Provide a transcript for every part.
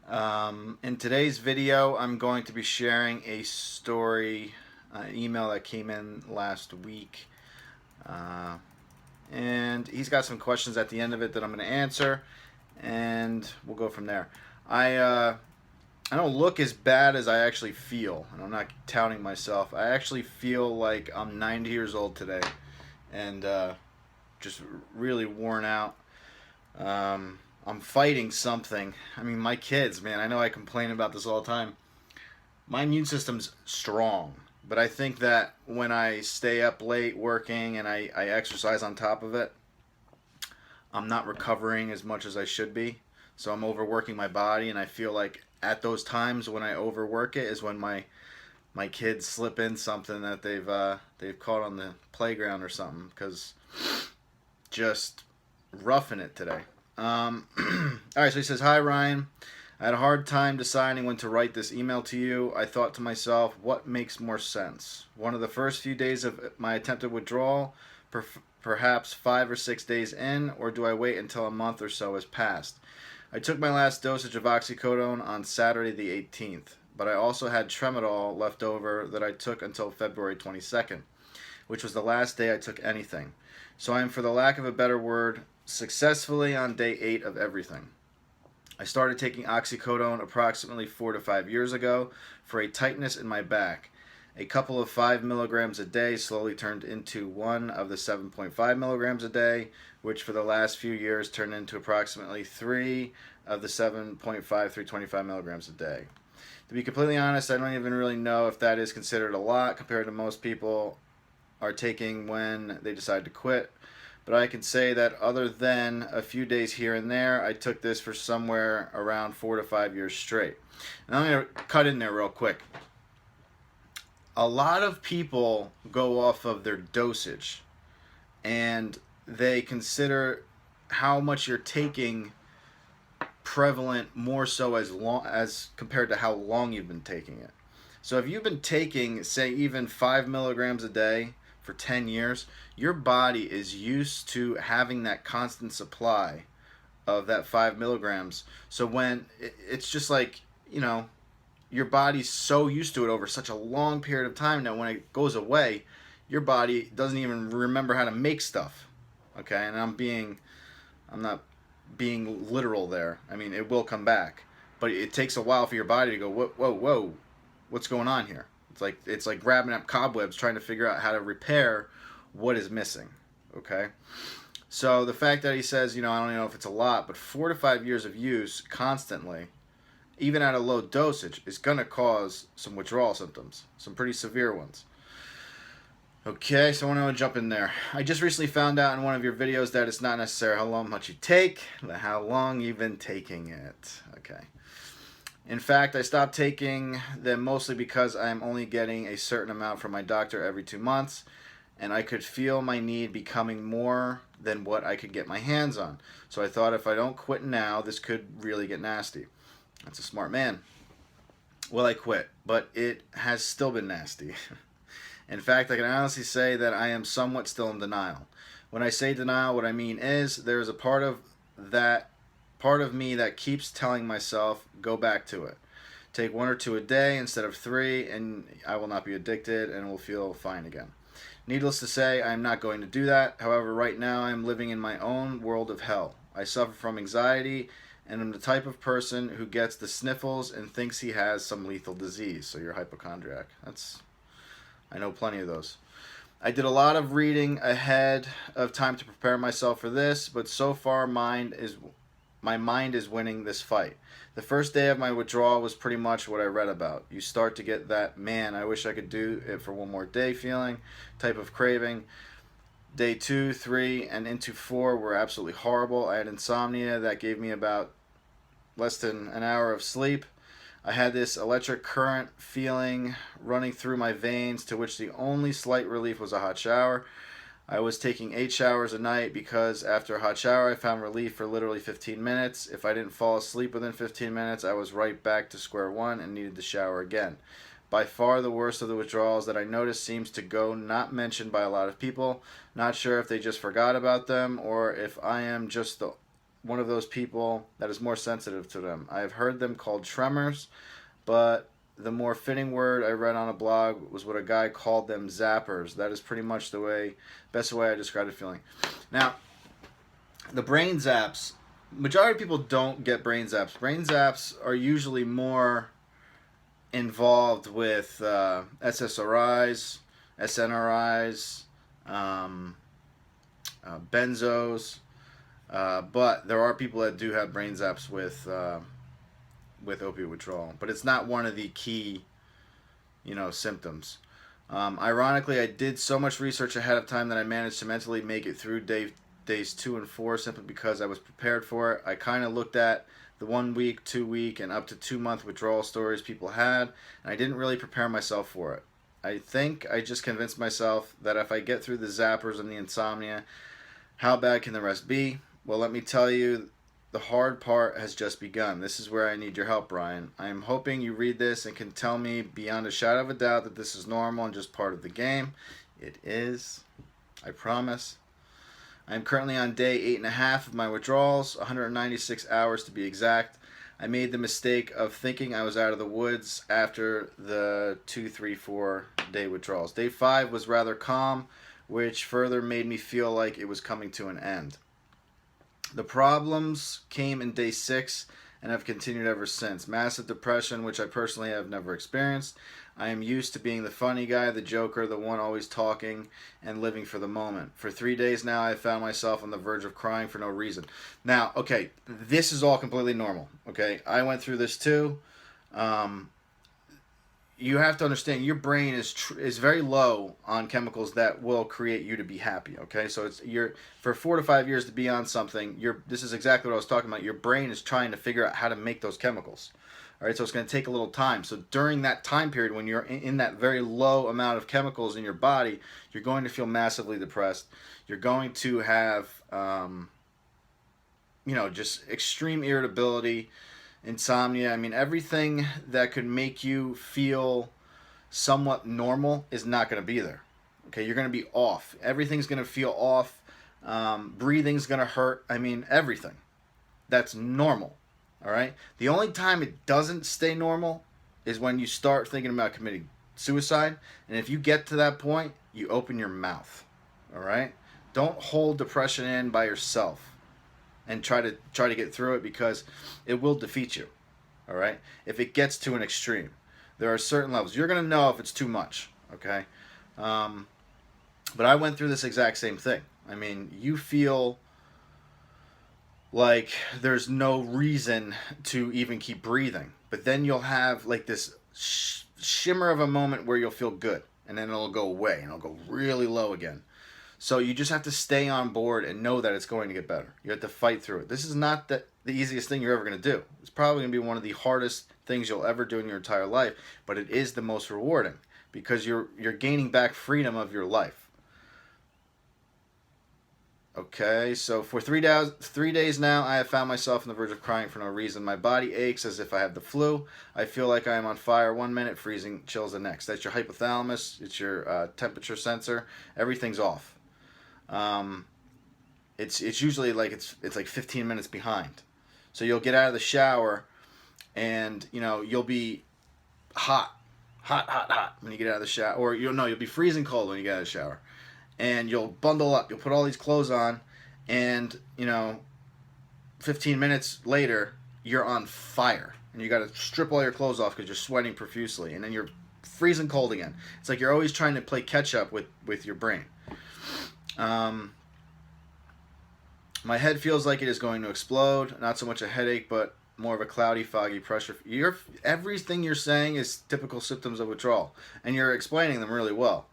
In today's video, I'm going to be sharing a story, an email that came in last week. Uh, and he's got some questions at the end of it that I'm going to answer, and we'll go from there. I don't look as bad as I actually feel, and I'm not touting myself. I actually feel like I'm 90 years old today, and just really worn out. I'm fighting something. I mean, my kids, man, I know I complain about this all the time. My immune system's strong, but I think that when I stay up late working and I exercise on top of it, I'm not recovering as much as I should be. So I'm overworking my body, and I feel like at those times when I overwork it is when my kids slip in something that they've caught on the playground or something, because just roughing it today. All right, so he says, "Hi, Ryan. I had a hard time deciding when to write this email to you. I thought to myself, what makes more sense? One of the first few days of my attempted withdrawal, perhaps 5 or 6 days in, or do I wait until a month or so has passed? I took my last dosage of oxycodone on Saturday the 18th, but I also had tramadol left over that I took until February 22nd, which was the last day I took anything. So I am, for the lack of a better word, successfully on day 8 of everything. I started taking oxycodone approximately 4 to 5 years ago for a tightness in my back. A couple of 5 milligrams a day slowly turned into one of the 7.5 milligrams a day, which for the last few years turned into approximately 3 of the 7.5, 325 milligrams a day. To be completely honest, I don't even really know if that is considered a lot compared to most people are taking when they decide to quit. But I can say that other than a few days here and there, I took this for somewhere around 4 to 5 years straight. And I'm going to cut in there real quick. A lot of people go off of their dosage, and they consider how much you're taking prevalent more so as compared to how long you've been taking it. So if you've been taking, say, even 5 milligrams a day for 10 years, your body is used to having that constant supply of that 5 milligrams. So when it's just like, your body's so used to it over such a long period of time that when it goes away, your body doesn't even remember how to make stuff. Okay, and I'm not being literal there. I mean, it will come back, but it takes a while for your body to go, whoa, whoa, whoa, what's going on here? It's like grabbing up cobwebs, trying to figure out how to repair what is missing. Okay, so the fact that he says, I don't even know if it's a lot, but 4 to 5 years of use constantly, even at a low dosage, is going to cause some withdrawal symptoms, some pretty severe ones. Okay, so I want to jump in there. I just recently found out in one of your videos that it's not necessarily how much you take, but how long you've been taking it. Okay. In fact, I stopped taking them mostly because I am only getting a certain amount from my doctor every 2 months, and I could feel my need becoming more than what I could get my hands on. So I thought, if I don't quit now, this could really get nasty. That's a smart man. Well, I quit, but it has still been nasty. In fact, I can honestly say that I am somewhat still in denial. When I say denial, what I mean is there is a part of me that keeps telling myself, go back to it. Take 1 or 2 a day instead of 3, and I will not be addicted and will feel fine again. Needless to say, I am not going to do that. However, right now I am living in my own world of hell. I suffer from anxiety, and I'm the type of person who gets the sniffles and thinks he has some lethal disease. So you're a hypochondriac. I know plenty of those. I did a lot of reading ahead of time to prepare myself for this, but so far my mind is winning this fight. The first day of my withdrawal was pretty much what I read about. You start to get that, man, I wish I could do it for one more day feeling, type of craving. Day 2, 3, and into 4 were absolutely horrible. I had insomnia that gave me about less than an hour of sleep. I had this electric current feeling running through my veins, to which the only slight relief was a hot shower. I was taking 8 showers a night because after a hot shower I found relief for literally 15 minutes. If I didn't fall asleep within 15 minutes, I was right back to square one and needed to shower again. By far the worst of the withdrawals that I noticed seems to go not mentioned by a lot of people. Not sure if they just forgot about them or if I am just the one of those people that is more sensitive to them. I have heard them called tremors, but the more fitting word I read on a blog was what a guy called them, zappers. That is pretty much the best way I described the feeling. Now, the brain zaps, majority of people don't get brain zaps. Brain zaps are usually more involved with SSRIs, SNRIs, benzos, but there are people that do have brain zaps with opiate withdrawal, but it's not one of the key, symptoms. Ironically, I did so much research ahead of time that I managed to mentally make it through days 2 and 4 simply because I was prepared for it. I kind of looked at the 1 week, 2 week, and up to 2 month withdrawal stories people had, and I didn't really prepare myself for it. I think I just convinced myself that if I get through the zappers and the insomnia, how bad can the rest be? Well, let me tell you, the hard part has just begun. This is where I need your help, Brian. I am hoping you read this and can tell me beyond a shadow of a doubt that this is normal and just part of the game. It is. I promise. I am currently on day 8.5 of my withdrawals, 196 hours to be exact. I made the mistake of thinking I was out of the woods after the 2, 3, 4 day withdrawals. Day 5 was rather calm, which further made me feel like it was coming to an end. The problems came in day 6 and have continued ever since. Massive depression, which I personally have never experienced. I am used to being the funny guy, the joker, the one always talking and living for the moment. For 3 days now, I found myself on the verge of crying for no reason. Now, okay, this is all completely normal, okay? I went through this too. You have to understand your brain is very low on chemicals that will create you to be happy. Okay, so for 4 to 5 years to be on something. This is exactly what I was talking about. Your brain is trying to figure out how to make those chemicals. All right, so it's going to take a little time. So during that time period, when you're in that very low amount of chemicals in your body, you're going to feel massively depressed. You're going to have, just extreme irritability. Insomnia. I mean, everything that could make you feel somewhat normal is not going to be there. Okay, you're going to be off. Everything's going to feel off. Breathing's going to hurt. I mean, everything. That's normal. All right? The only time it doesn't stay normal is when you start thinking about committing suicide. And if you get to that point, you open your mouth. All right? Don't hold depression in by yourself and try to get through it, because it will defeat you. All right? If it gets to an extreme, there are certain levels. You're going to know if it's too much. Okay? But I went through this exact same thing. I mean, you feel like there's no reason to even keep breathing, but then you'll have like this shimmer of a moment where you'll feel good, and then it'll go away and it'll go really low again. So you just have to stay on board and know that it's going to get better. You have to fight through it. This is not the easiest thing you're ever going to do. It's probably going to be one of the hardest things you'll ever do in your entire life, but it is the most rewarding because you're gaining back freedom of your life. Okay, so for 3 days now, I have found myself on the verge of crying for no reason. My body aches as if I have the flu. I feel like I am on fire 1 minute, freezing chills the next. That's your hypothalamus. It's your temperature sensor. Everything's off. It's usually like it's like 15 minutes behind. So you'll get out of the shower, and you'll be hot when you get out of the shower, or you'll be freezing cold when you get out of the shower, and you'll bundle up. You'll put all these clothes on, and 15 minutes later you're on fire, and you got to strip all your clothes off because you're sweating profusely, and then you're freezing cold again. It's like you're always trying to play catch up with your brain. My head feels like it is going to explode. Not so much a headache, but more of a cloudy, foggy pressure. Everything you're saying is typical symptoms of withdrawal, and you're explaining them really well.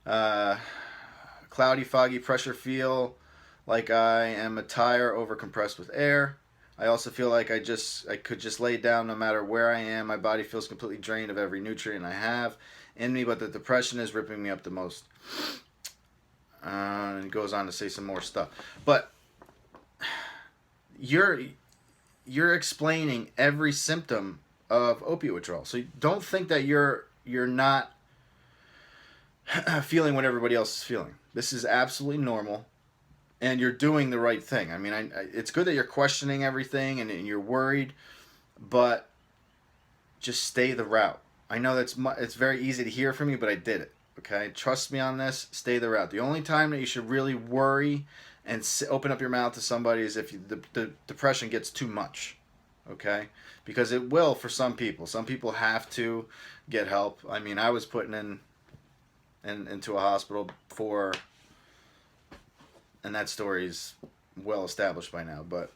Cloudy, foggy pressure, feel like I am a tire overcompressed with air. I also feel like I could just lay down no matter where I am. My body feels completely drained of every nutrient I have in me, but the depression is ripping me up the most. And it goes on to say some more stuff. But you're explaining every symptom of opiate withdrawal. So don't think that you're not feeling what everybody else is feeling. This is absolutely normal. and you're doing the right thing. I mean, it's good that you're questioning everything and you're worried, but just stay the route. I know it's very easy to hear from you, but I did it. Okay, trust me on this. Stay the route. The only time that you should really worry and open up your mouth to somebody is if the depression gets too much. Okay, because it will for some people. Some people have to get help. I mean, I was put into a hospital and that story's well established by now. But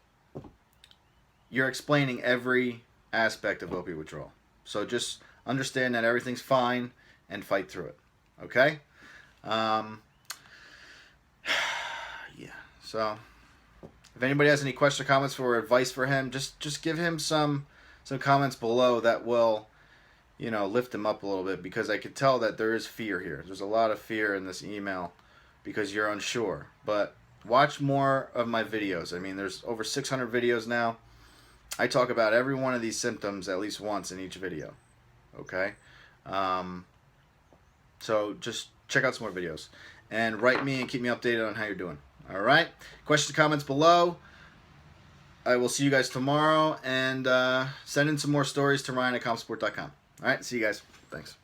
you're explaining every aspect of opiate withdrawal. So just understand that everything's fine and fight through it. Okay? Yeah. So if anybody has any questions or comments or advice for him, just give him some comments below that will, lift him up a little bit, because I could tell that there is fear here. There's a lot of fear in this email because you're unsure. But watch more of my videos. I mean, there's over 600 videos now. I talk about every one of these symptoms at least once in each video. Okay? So just check out some more videos. And write me and keep me updated on how you're doing. Alright? Questions, comments below. I will see you guys tomorrow. And send in some more stories to Ryan@ComSport.com. Alright? See you guys. Thanks.